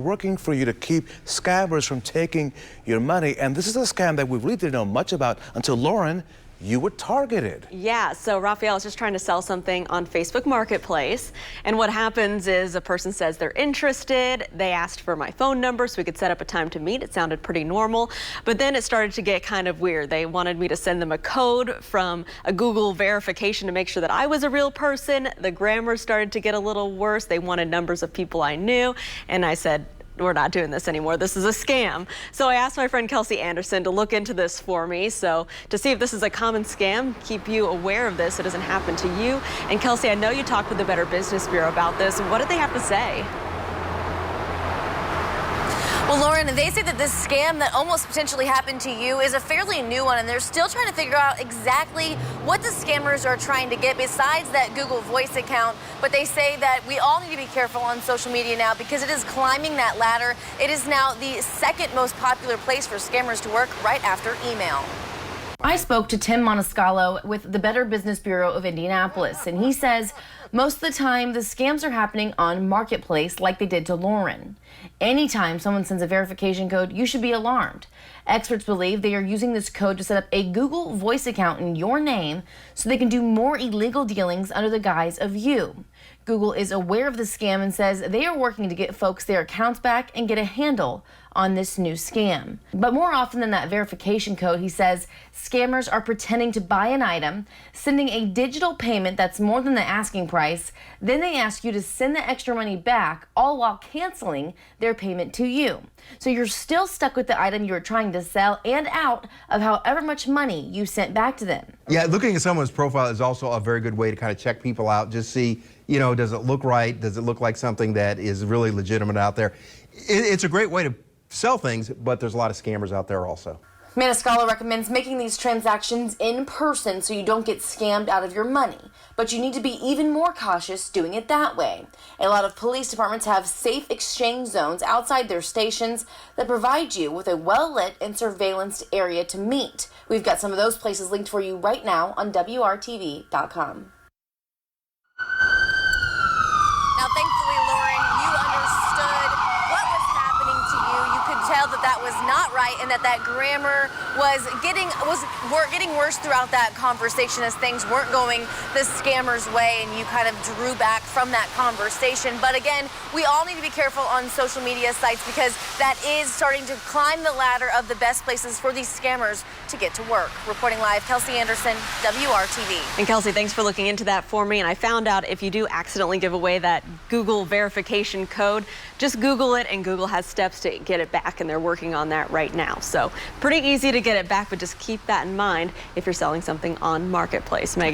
Working for you to keep scammers from taking your money. And this is a scam that we really didn't know much about until, Lauren, you were targeted. Yeah, so Raphael is just trying to sell something on Facebook Marketplace. And what happens is a person says they're interested. They asked for my phone number so we could set up a time to meet. It sounded pretty normal. But then it started to get kind of weird. They wanted me to send them a code from a Google verification to make sure that I was a real person. The grammar started to get a little worse. They wanted numbers of people I knew. And I said, we're not doing this anymore. This is a scam. So I asked my friend Kelsey Anderson to look into this for me. So to see if this is a common scam, keep you aware of this so it doesn't happen to you. And Kelsey, I know you talked with the Better Business Bureau about this. What did they have to say? Well, Lauren, they say that this scam that almost potentially happened to you is a fairly new one, and they're still trying to figure out exactly what the scammers are trying to get besides that Google Voice account. But they say that we all need to be careful on social media now because it is climbing that ladder. It is now the second most popular place for scammers to work, right after email. I spoke to Tim Moniscalco with the Better Business Bureau of Indianapolis, and he says most of the time the scams are happening on Marketplace like they did to Lauren. Anytime someone sends a verification code, you should be alarmed. Experts believe they are using this code to set up a Google Voice account in your name so they can do more illegal dealings under the guise of you. Google is aware of the scam and says they are working to get folks their accounts back and get a handle on this new scam. But more often than that verification code, he says scammers are pretending to buy an item, sending a digital payment that's more than the asking price. Then they ask you to send the extra money back, all while canceling their payment to you. So you're still stuck with the item you were trying to sell and out of however much money you sent back to them. Yeah, looking at someone's profile is also a very good way to kind of check people out, just see, you know, does it look right? Does it look like something that is really legitimate out there? It's a great way to sell things, but there's a lot of scammers out there also. Moniscalco recommends making these transactions in person so you don't get scammed out of your money, but you need to be even more cautious doing it that way. A lot of police departments have safe exchange zones outside their stations that provide you with a well-lit and surveillanced area to meet. We've got some of those places linked for you right now on WRTV.com. Now, thankfully, Lauren, you understood what was happening to you. You could tell that that was not right and that that grammar was getting worse throughout that conversation as things weren't going the scammer's way, and you kind of drew back from that conversation. But again, we all need to be careful on social media sites because that is starting to climb the ladder of the best places for these scammers to get to work. Reporting live, Kelsey Anderson, WRTV. And Kelsey, thanks for looking into that for me. And I found out if you do accidentally give away that Google verification code, just Google it, and Google has steps to get it back, and they're working on that right now. So pretty easy to get it back, but just keep that in mind if you're selling something on Marketplace. Megan.